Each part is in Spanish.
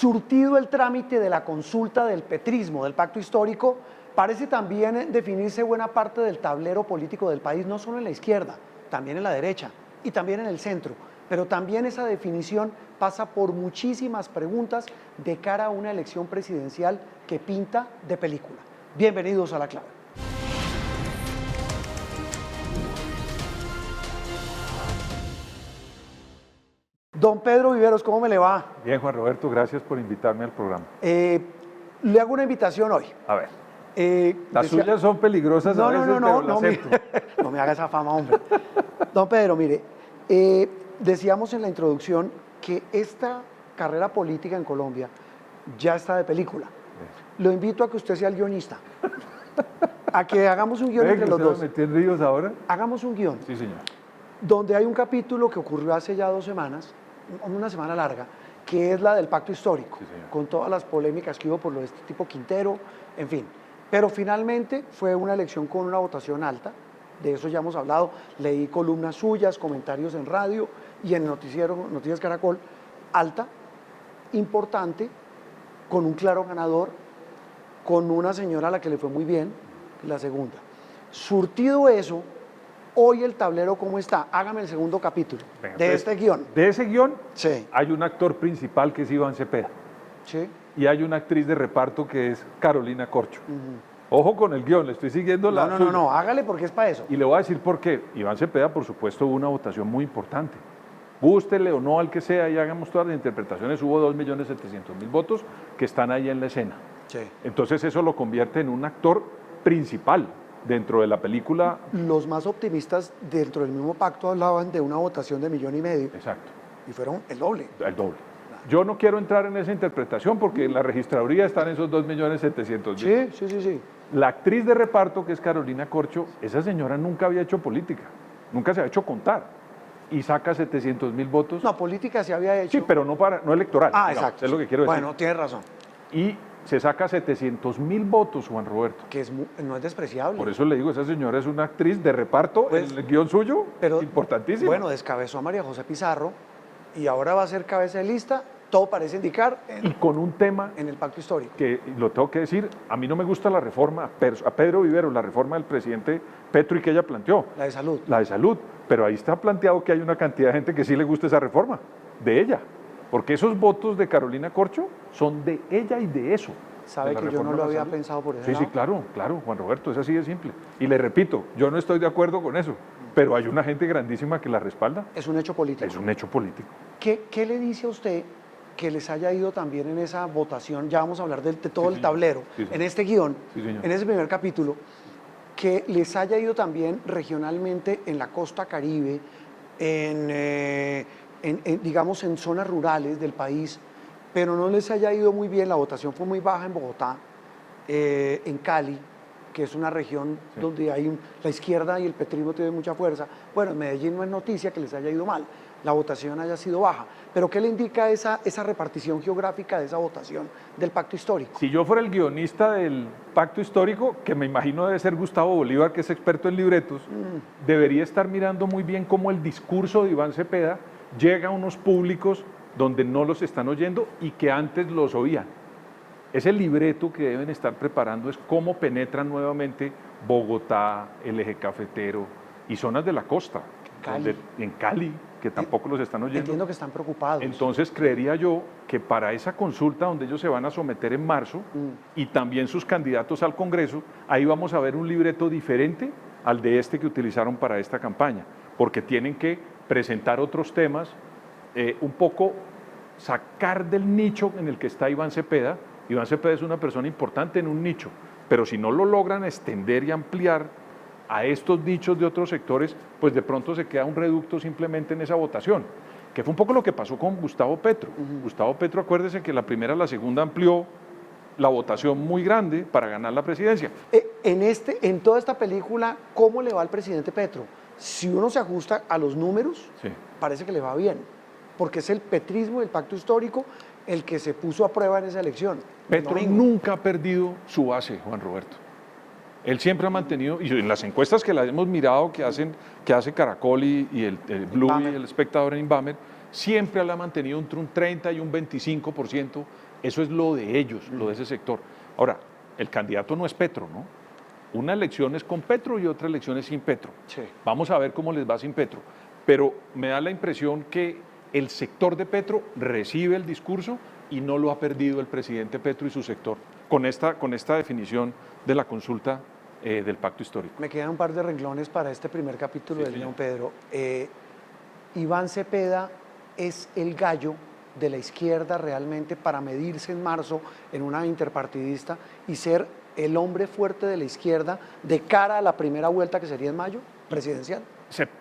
Surtido el trámite de la consulta del petrismo, del pacto histórico, parece también definirse buena parte del tablero político del país, no solo en la izquierda, también en la derecha y también en el centro. Pero también esa definición pasa por muchísimas preguntas de cara a una elección presidencial que pinta de película. Bienvenidos a La Clave. Don Pedro Viveros, ¿cómo me le va? Bien, Juan Roberto, gracias por invitarme al programa. Le hago una invitación hoy. A ver, las suyas son peligrosas a veces, pero las acepto. No me haga esa fama, hombre. Don Pedro, mire, decíamos en la introducción que esta carrera política en Colombia ya está de película. Lo invito a que usted sea el guionista. A que hagamos un guión entre los dos. ¿Me metí en ríos ahora? Hagamos un guión. Sí, señor. Donde hay un capítulo que ocurrió hace ya 2 semanas, una semana larga, que es la del pacto histórico, Sí, señor. con todas las polémicas que hubo por lo de este tipo Quintero, en fin. Pero finalmente fue una elección con una votación alta, de eso ya hemos hablado, leí columnas suyas, comentarios en radio y en noticiero, Noticias Caracol, alta, importante, con un claro ganador, con una señora a la que le fue muy bien, la segunda. Surtido eso, hoy el tablero, ¿cómo está? Hágame el segundo capítulo Venga, de entonces, este guión. De ese guión Sí. hay un actor principal que es Iván Cepeda Sí. y hay una actriz de reparto que es Carolina Corcho. Ojo con el guión, le estoy siguiendo la suya. No, hágale porque es para eso. Y le voy a decir por qué. Iván Cepeda, por supuesto, hubo una votación muy importante. Gústele o no al que sea y hagamos todas las interpretaciones, hubo 2.700.000 votos que están ahí en la escena. Sí. Entonces eso lo convierte en un actor principal dentro de la película. Los más optimistas dentro del mismo pacto hablaban de una votación de 1,5 millones Exacto, y fueron el doble. el doble. Yo no quiero entrar en esa interpretación porque en la registraduría están esos 2.700.000. Sí. La actriz de reparto, que es Carolina Corcho, esa señora nunca había hecho política, nunca se ha hecho contar y saca 700.000 votos. No, política se había hecho. Sí, pero no electoral. Ah, digamos, exacto. Es lo que quiero decir. Bueno, tiene razón. Y se saca 700.000 votos, Juan Roberto. Que no es despreciable. Por eso le digo, esa señora es una actriz de reparto, Pues, el guión suyo, pero, importantísimo. Bueno, descabezó a María José Pizarro y ahora va a ser cabeza de lista. Todo parece indicar Y con un tema en el pacto histórico. que, lo tengo que decir, a mí no me gusta la reforma, a Pedro Viveros, la reforma del presidente Petro y que ella planteó. La de salud. La de salud, pero ahí está planteado que hay una cantidad de gente que sí le gusta esa reforma, de ella, porque esos votos de Carolina Corcho son de ella y de eso. Sabe de la que yo reforma no de lo la había salud. pensado por ese Sí, lado. sí, claro, Juan Roberto, es así de simple. Y le repito, yo no estoy de acuerdo con eso, pero hay una gente grandísima que la respalda. Es un hecho político. Es un hecho político. ¿Qué le dice a usted que les haya ido también en esa votación? Ya vamos a hablar de todo Sí, el señor. tablero, Sí, señor. en este guión, Sí, señor. en ese primer capítulo, que les haya ido también regionalmente en la costa Caribe, digamos en zonas rurales del país, pero no les haya ido muy bien, la votación fue muy baja en Bogotá, en Cali, que es una región donde hay la izquierda y el petrismo tienen mucha fuerza. Bueno, en Medellín no es noticia que les haya ido mal, la votación haya sido baja. Pero ¿qué le indica esa repartición geográfica de esa votación del pacto histórico? Si yo fuera el guionista del pacto histórico, que me imagino debe ser Gustavo Bolívar, que es experto en libretos, debería estar mirando muy bien cómo el discurso de Iván Cepeda llega a unos públicos donde no los están oyendo y que antes los oían. Ese libreto que deben estar preparando es cómo penetran nuevamente Bogotá, el eje cafetero y zonas de la costa. Cali. En Cali, que tampoco los están oyendo. Entiendo que están preocupados. Entonces creería yo que para esa consulta donde ellos se van a someter en marzo y también sus candidatos al Congreso, ahí vamos a ver un libreto diferente al de este que utilizaron para esta campaña, porque tienen que presentar otros temas, un poco sacar del nicho en el que está Iván Cepeda. Iván Cepeda es una persona importante en un nicho, pero si no lo logran extender y ampliar a estos nichos de otros sectores, pues de pronto se queda un reducto simplemente en esa votación, que fue un poco lo que pasó con Gustavo Petro. Gustavo Petro, acuérdese que la primera, la segunda amplió la votación muy grande para ganar la presidencia. En toda esta película, ¿cómo le va al presidente Petro? Si uno se ajusta a los números, Sí. parece que le va bien, porque es el petrismo y el pacto histórico el que se puso a prueba en esa elección. Petro nunca ha perdido su base, Juan Roberto. Él siempre ha mantenido, y en las encuestas que las hemos mirado, que hace Caracol y el Blue Inbamer. y el Espectador en Inbamer, siempre la ha mantenido entre un 30 y un 25%, eso es lo de ellos, lo de ese sector. Ahora, el candidato no es Petro, ¿no? Una elección es con Petro y otra elección es sin Petro. Sí. Vamos a ver cómo les va sin Petro. Pero me da la impresión que el sector de Petro recibe el discurso y no lo ha perdido el presidente Petro y su sector con esta definición de la consulta del pacto histórico. Me quedan un par de renglones para este primer capítulo Sí, del señor. León Pedro. Iván Cepeda es el gallo de la izquierda realmente para medirse en marzo en una interpartidista y ser el hombre fuerte de la izquierda de cara a la primera vuelta que sería en mayo, presidencial.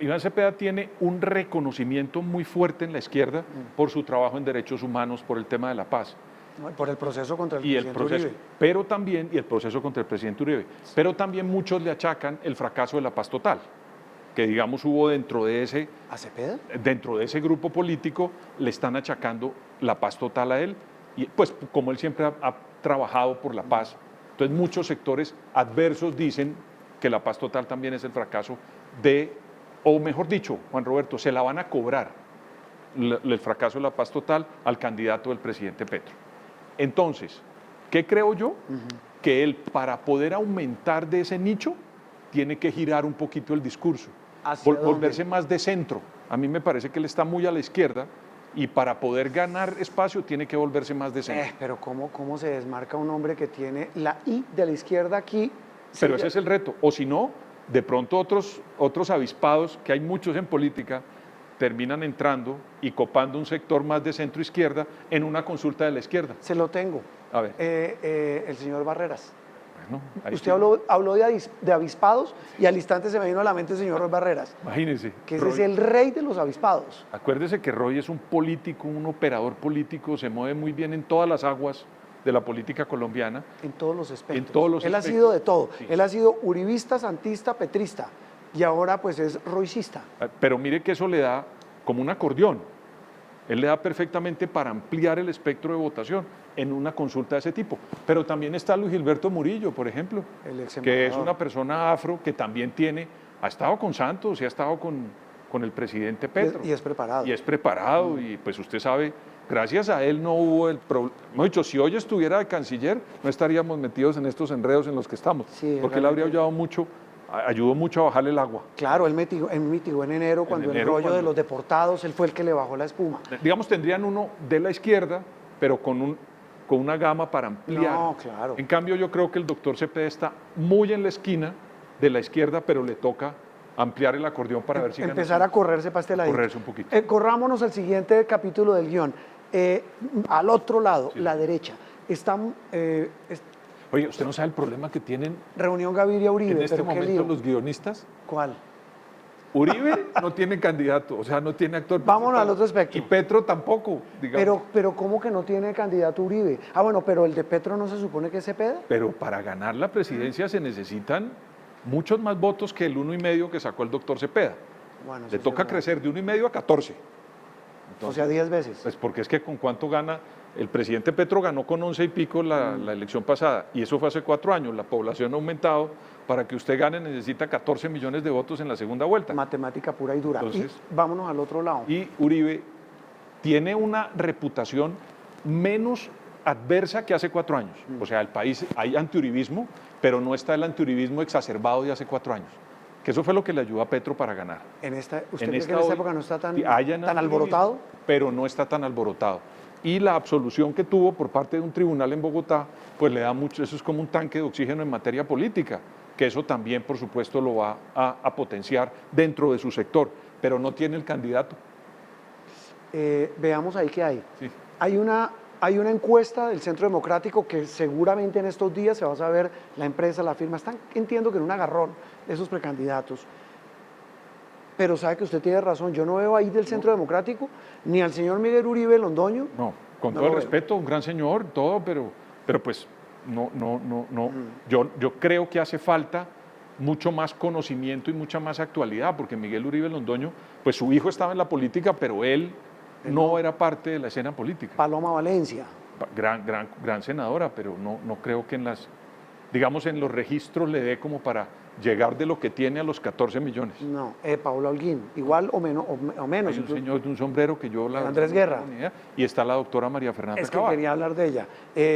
Iván Cepeda tiene un reconocimiento muy fuerte en la izquierda por su trabajo en derechos humanos, por el tema de la paz. ¿No? Por el proceso contra el Y el presidente proceso, Uribe. pero también, y el proceso contra el presidente Uribe, pero también muchos le achacan el fracaso de la paz total, que digamos hubo dentro de ese grupo político, le están achacando la paz total a él, y pues como él siempre ha trabajado por la paz, entonces muchos sectores adversos dicen que la paz total también es el fracaso o mejor dicho, Juan Roberto, se la van a cobrar el fracaso de la paz total al candidato del presidente Petro. Entonces, ¿qué creo yo? Que él, para poder aumentar de ese nicho, tiene que girar un poquito el discurso, ¿Hacia dónde? volverse más de centro. A mí me parece que él está muy a la izquierda y para poder ganar espacio tiene que volverse más de centro. Pero ¿cómo se desmarca un hombre que tiene la I de la izquierda aquí? Pero ese es el reto. O si no, de pronto otros avispados, que hay muchos en política, terminan entrando y copando un sector más de centro-izquierda en una consulta de la izquierda. Se lo tengo. A ver. El señor Barreras. Bueno, ahí Usted sí. habló de avispados y al instante se me vino a la mente el señor Barreras, Imagínense. que ese Roy. es el rey de los avispados. Acuérdese que Roy es un político, un operador político, se mueve muy bien en todas las aguas de la política colombiana. En todos los aspectos. En todos los Él ha aspectos. sido de todo. Sí. Él ha sido uribista, santista, petrista y ahora pues es roicista. Pero mire que eso le da como un acordeón. Él le da perfectamente para ampliar el espectro de votación en una consulta de ese tipo. Pero también está Luis Gilberto Murillo, por ejemplo, El ex que es embajador. una persona afro que también ha estado con Santos y ha estado con el presidente Petro. Y es preparado. Y es preparado y pues usted sabe, gracias a él no hubo el problema. Hemos dicho, si hoy estuviera de canciller, no estaríamos metidos en estos enredos en los que estamos, Sí, porque él habría realmente. ayudó mucho a bajarle el agua. Claro, él mitigó en enero cuando el rollo de los deportados, él fue el que le bajó la espuma. Digamos, tendrían uno de la izquierda, pero con una gama para ampliar. No, claro. En cambio, yo creo que el doctor Cepeda está muy en la esquina de la izquierda, pero le toca ampliar el acordeón para ver si gana. Empezar a correrse para este lado. Correrse un poquito. Corrámonos al siguiente capítulo del guión. Al otro lado, la derecha. Está Oye, ¿usted no sabe el problema que tienen reunión Gaviria Uribe, en este pero qué momento lío. los guionistas? ¿Cuál? Uribe no tiene candidato, o sea, no tiene actor. Vámonos principal. al otro espectro. Y Petro tampoco, digamos. Pero ¿cómo que no tiene candidato Uribe? Ah, bueno, pero el de Petro no se supone que es Cepeda. Pero para ganar la presidencia se necesitan muchos más votos que el 1,5 que sacó el doctor Cepeda. Bueno, eso Le sí toca es verdad. crecer de 1,5 a 14. O sea, 10 veces. Pues porque es que con cuánto gana, el presidente Petro ganó con 11 y pico la elección pasada, y eso fue hace 4 años, la población ha aumentado, para que usted gane necesita 14 millones de votos en la segunda vuelta. Matemática pura y dura. Entonces- Y vámonos al otro lado. Y Uribe tiene una reputación menos adversa que hace 4 años. O sea, el país hay antiuribismo, pero no está el antiuribismo exacerbado de hace 4 años. Que eso fue lo que le ayudó a Petro para ganar. ¿Usted En cree que esta en esta hoy época no está tan hayan antiuribismo, alborotado? Pero no está tan alborotado. Y la absolución que tuvo por parte de un tribunal en Bogotá, pues le da mucho, eso es como un tanque de oxígeno en materia política, que eso también, por supuesto, lo va a potenciar dentro de su sector, pero no tiene el candidato. Veamos ahí qué hay. Sí. Hay una encuesta del Centro Democrático que seguramente en estos días se va a saber la empresa, la firma. Entiendo que en un agarrón de esos precandidatos. Pero sabe que usted tiene razón, yo no veo ahí del Centro Democrático ni al señor Miguel Uribe Londoño. No, con No todo el lo veo. respeto, un gran señor, todo, pero pues no. Yo creo que hace falta mucho más conocimiento y mucha más actualidad, porque Miguel Uribe Londoño, pues su hijo estaba en la política, pero él no era parte de la escena política. Paloma Valencia. Gran senadora, pero no creo que digamos, en los registros le dé como para llegar de lo que tiene a los 14 millones. No, Paula Holguín, igual o menos. O menos Hay un señor de un sombrero que yo la Andrés verdad, Guerra. no tengo ni idea, y está la doctora María Fernanda Es que Cabal. quería hablar de ella.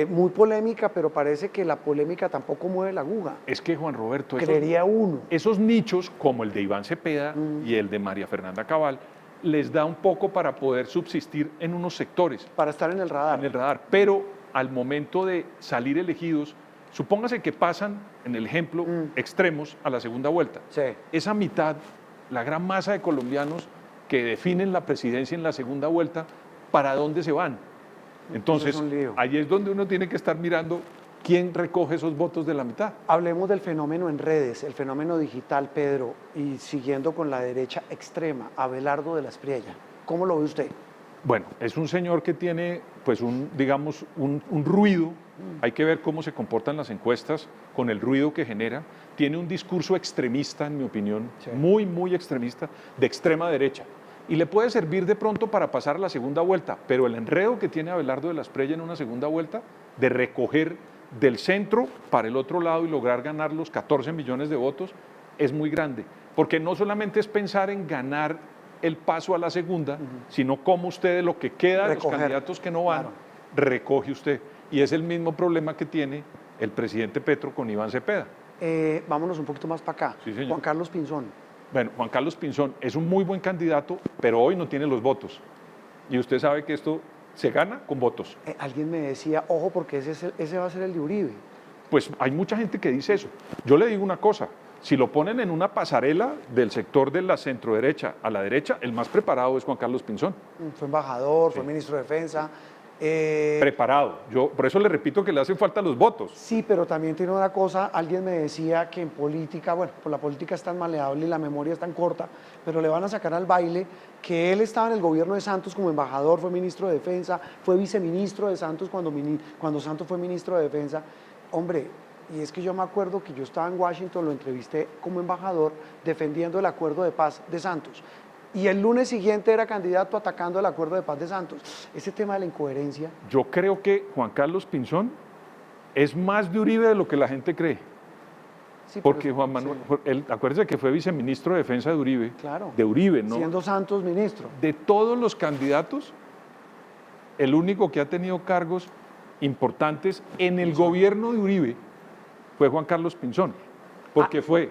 Muy polémica, pero parece que la polémica tampoco mueve la aguja. Es que Juan Roberto, Creería uno. esos nichos, como el de Iván Cepeda y el de María Fernanda Cabal, les da un poco para poder subsistir en unos sectores, Para estar en el radar. en el radar, pero al momento de salir elegidos, supóngase que pasan, en el ejemplo, extremos a la segunda vuelta. Sí. Esa mitad, la gran masa de colombianos que definen la presidencia en la segunda vuelta, ¿para dónde se van? Entonces, es un lío. ahí es donde uno tiene que estar mirando quién recoge esos votos de la mitad. Hablemos del fenómeno en redes, el fenómeno digital, Pedro, y siguiendo con la derecha extrema, Abelardo de la Espriella. ¿Cómo lo ve usted? Bueno, es un señor que tiene, pues, digamos, un ruido. Hay que ver cómo se comportan las encuestas con el ruido que genera. Tiene un discurso extremista, en mi opinión, Sí. muy, muy extremista, de extrema derecha. Y le puede servir de pronto para pasar a la segunda vuelta, pero el enredo que tiene Abelardo de la Espriella en una segunda vuelta, de recoger del centro para el otro lado y lograr ganar los 14 millones de votos, es muy grande. Porque no solamente es pensar en ganar el paso a la segunda, sino cómo usted de lo que queda de los Recoger. candidatos que no van, Claro. recoge usted. Y es el mismo problema que tiene el presidente Petro con Iván Cepeda. Vámonos un poquito más para acá. Sí, señor. Juan Carlos Pinzón. Bueno, Juan Carlos Pinzón es un muy buen candidato, pero hoy no tiene los votos. Y usted sabe que esto se gana con votos. Alguien me decía, ojo, porque ese va a ser el de Uribe. Pues hay mucha gente que dice eso. Yo le digo una cosa, si lo ponen en una pasarela del sector de la centroderecha a la derecha, el más preparado es Juan Carlos Pinzón. Fue embajador, fue ministro de Defensa. Preparado. Yo por eso le repito que le hacen falta los votos. Sí, pero también tiene una cosa, alguien me decía que en política, bueno, pues la política es tan maleable y la memoria es tan corta, pero le van a sacar al baile que él estaba en el gobierno de Santos como embajador, fue ministro de Defensa, fue viceministro de Santos cuando Santos fue ministro de Defensa. Hombre, y es que yo me acuerdo que yo estaba en Washington, lo entrevisté como embajador defendiendo el acuerdo de paz de Santos. Y el lunes siguiente era candidato atacando el acuerdo de paz de Santos. Ese tema de la incoherencia. Yo creo que Juan Carlos Pinzón es más de Uribe de lo que la gente cree. Sí, Porque pero- Juan Manuel, sí, él, acuérdese que fue viceministro de Defensa de Uribe. claro. De Uribe, ¿no? Siendo Santos ministro. De todos los candidatos, el único que ha tenido cargos importantes en el gobierno de Uribe fue Juan Carlos Pinzón, porque fue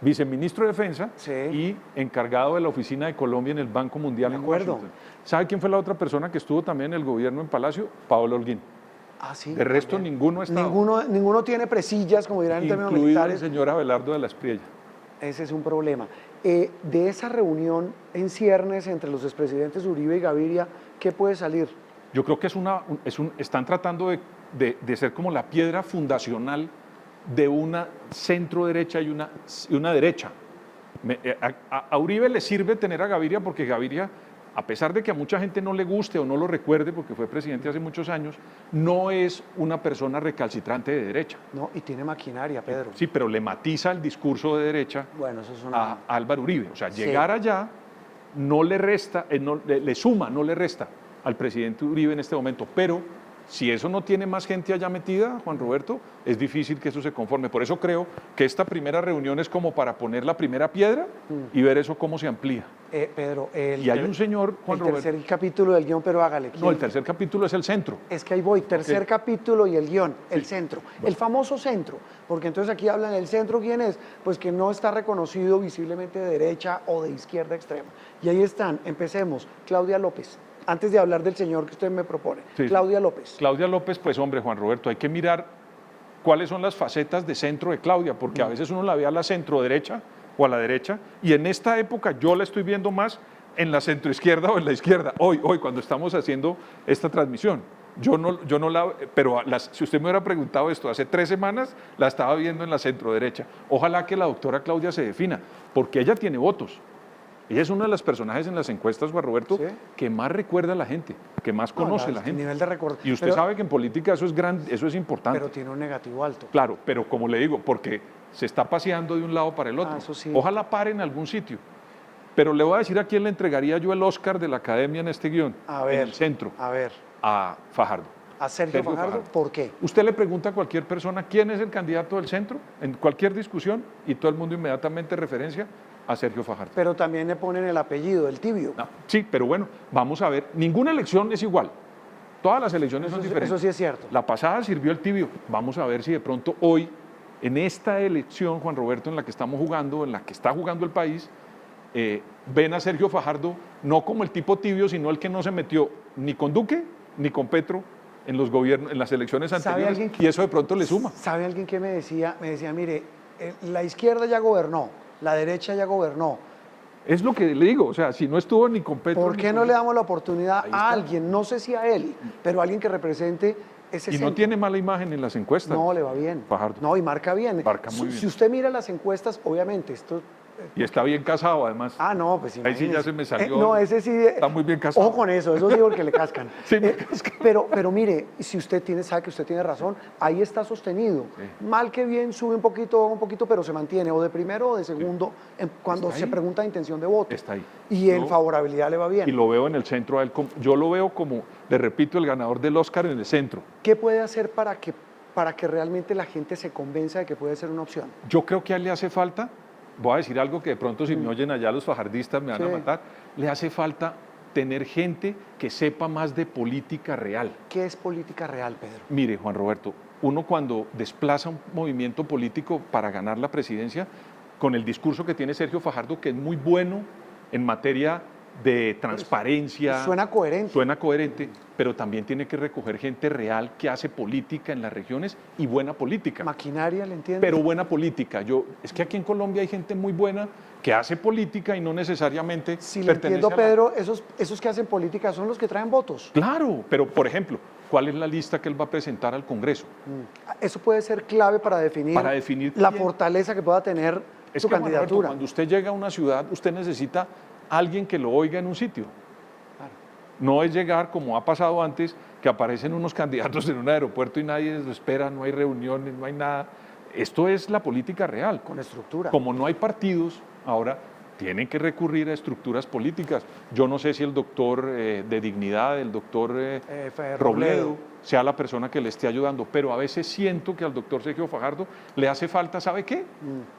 viceministro de Defensa Sí. y encargado de la oficina de Colombia en el Banco Mundial De en acuerdo. Washington. ¿Sabe quién fue la otra persona que estuvo también en el gobierno en Palacio? Paolo Holguín. Ah, sí. De resto, también. ninguno ha estado. Ninguno tiene presillas, como dirán en términos Incluido el militares. señor Abelardo de la Espriella. Ese es un problema. De esa reunión en ciernes entre los expresidentes Uribe y Gaviria, ¿qué puede salir? Yo creo que están tratando de ser como la piedra fundacional de una centro derecha y una derecha. A Uribe le sirve tener a Gaviria porque Gaviria, a pesar de que a mucha gente no le guste o no lo recuerde porque fue presidente hace muchos años, no es una persona recalcitrante de derecha. No, y tiene maquinaria, Pedro. Sí, pero le matiza el discurso de derecha Bueno, eso es a una... Álvaro Uribe. O sea, Sí. llegar allá no le resta, le suma, no le resta al presidente Uribe en este momento. Pero si eso no tiene más gente allá metida, Juan Roberto, es difícil que eso se conforme. Por eso creo que esta primera reunión es como para poner la primera piedra y ver eso cómo se amplía. Pedro, Y hay un señor, Juan el Roberto. tercer capítulo del guión, pero hágale. No, el tercer capítulo es el centro. Es que ahí voy, tercer Ok. capítulo y el guión, el centro, el famoso centro, porque entonces aquí hablan del centro, ¿quién es? Pues que no está reconocido visiblemente de derecha o de izquierda extrema. Y ahí están, empecemos, Claudia López, antes de hablar del señor que usted me propone, Sí. Claudia López. Claudia López, pues hombre, Juan Roberto, hay que mirar cuáles son las facetas de centro de Claudia, porque a veces uno la ve a la centro derecha o a la derecha, y en esta época yo la estoy viendo más en la centro izquierda o en la izquierda, hoy cuando estamos haciendo esta transmisión. Yo no la, pero si usted me hubiera preguntado esto hace 3 semanas, la estaba viendo en la centro derecha. Ojalá que la doctora Claudia se defina, porque ella tiene votos. Ella es uno de los personajes en las encuestas, Juan Roberto, Sí. que más recuerda a la gente, que más conoce a la gente. Nivel de recuerdo. Y usted sabe que en política eso es grande, eso es importante. Pero tiene un negativo alto. Claro, pero como le digo, porque se está paseando de un lado para el otro. Eso sí. Ojalá pare en algún sitio. Pero le voy a decir a quién le entregaría yo el Oscar de la Academia en este guión. A ver. En el centro, A ver. a Fajardo. a Sergio Fajardo. ¿Por qué? Usted le pregunta a cualquier persona quién es el candidato del centro en cualquier discusión y todo el mundo inmediatamente referencia a Sergio Fajardo. Pero también le ponen el apellido, el Tibio. No, sí, pero bueno, vamos a ver. Ninguna elección es igual. Todas las elecciones son diferentes. Eso sí es cierto. La pasada sirvió el Tibio. Vamos a ver si de pronto hoy, en esta elección, Juan Roberto, en la que estamos jugando, en la que está jugando el país, ven a Sergio Fajardo no como el tipo tibio, sino el que no se metió ni con Duque ni con Petro en los gobiernos, en las elecciones anteriores, y eso de pronto le suma. ¿Sabe alguien que me decía, mire, la izquierda ya gobernó, la derecha ya gobernó? Es lo que le digo, o sea, si no estuvo ni con Petro... ¿Por qué no le damos la oportunidad a alguien, no sé si a él, pero a alguien que represente ese Y centro? no tiene mala imagen en las encuestas. No, le va bien. Fajardo. No, y marca bien. Marca muy bien. Si usted mira las encuestas, obviamente, esto... Y está bien casado, además. Ah, no, pues Ahí sí ya se me salió. no, ese sí... Está muy bien casado. Ojo con eso sí porque le cascan. Sí, me cascan. Pero mire, si usted sabe que usted tiene razón, ahí está sostenido. Sí. Mal que bien, sube un poquito, pero se mantiene, o de primero o de segundo, cuando Está se ahí. pregunta de intención de voto. Está ahí. Y en favorabilidad le va bien. Y lo veo en el centro. Yo lo veo como, le repito, el ganador del Oscar en el centro. ¿Qué puede hacer para que realmente la gente se convenza de que puede ser una opción? Yo creo que a él le hace falta, voy a decir algo que de pronto si me oyen allá los fajardistas me van a matar, le hace falta tener gente que sepa más de política real. ¿Qué es política real, Pedro? Mire, Juan Roberto, uno cuando desplaza un movimiento político para ganar la presidencia, con el discurso que tiene Sergio Fajardo, que es muy bueno en materia de transparencia. Suena coherente. Suena coherente, pero también tiene que recoger gente real que hace política en las regiones y buena política. Maquinaria, ¿le entiendo? Pero buena política. Es que aquí en Colombia hay gente muy buena que hace política y no necesariamente Si le entiendo, Pedro, esos que hacen política son los que traen votos. Claro, pero por ejemplo, ¿cuál es la lista que él va a presentar al Congreso? Eso puede ser clave para definir la fortaleza que pueda tener su Juan Roberto, candidatura. cuando usted llega a una ciudad, usted necesita alguien que lo oiga en un sitio. Claro. No es llegar, como ha pasado antes, que aparecen unos candidatos en un aeropuerto y nadie los espera, no hay reuniones, no hay nada. Esto es la política real. Con estructura. Como no hay partidos, ahora tienen que recurrir a estructuras políticas. Yo no sé si el doctor de Dignidad, el doctor Robledo, sea la persona que le esté ayudando, pero a veces siento que al doctor Sergio Fajardo le hace falta, ¿sabe qué?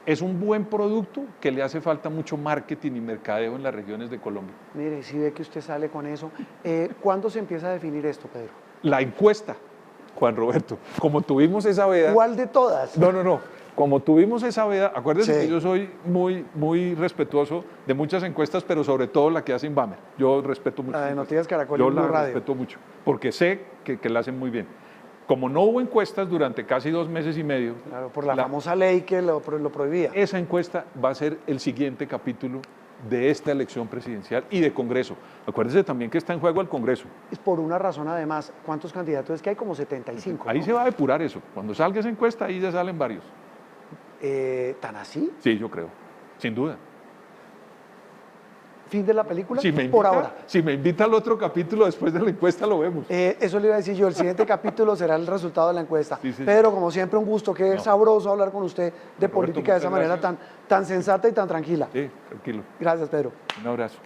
Es un buen producto que le hace falta mucho marketing y mercadeo en las regiones de Colombia. Mire, si ve que usted sale con eso. ¿Cuándo se empieza a definir esto, Pedro? La encuesta, Juan Roberto, como tuvimos esa veda... ¿Cuál de todas? No. Como tuvimos esa veda, acuérdense Sí. que yo soy muy respetuoso de muchas encuestas, pero sobre todo la que hace Inbamer. Yo respeto mucho. La de Noticias Caracol y Yo Blue la Radio. respeto mucho, porque sé que la hacen muy bien. Como no hubo encuestas durante casi 2 meses y medio, Claro, por la famosa ley que lo prohibía. esa encuesta va a ser el siguiente capítulo de esta elección presidencial y de Congreso. Acuérdense también que está en juego el Congreso. Es por una razón además. ¿Cuántos candidatos? Es que hay como 75. Ahí ¿no? se va a depurar eso. Cuando salga esa encuesta, ahí ya salen varios. ¿Tan así? Sí, yo creo, sin duda. ¿Fin de la película? Si me invita, por ahora. si me invita al otro capítulo después de la encuesta, lo vemos. Eso le iba a decir yo. El siguiente capítulo será el resultado de la encuesta. Sí. Pedro, como siempre, un gusto. Qué sabroso hablar con usted de Roberto, política de esa muchas manera tan sensata y tan tranquila. Sí, tranquilo. Gracias, Pedro. Un abrazo.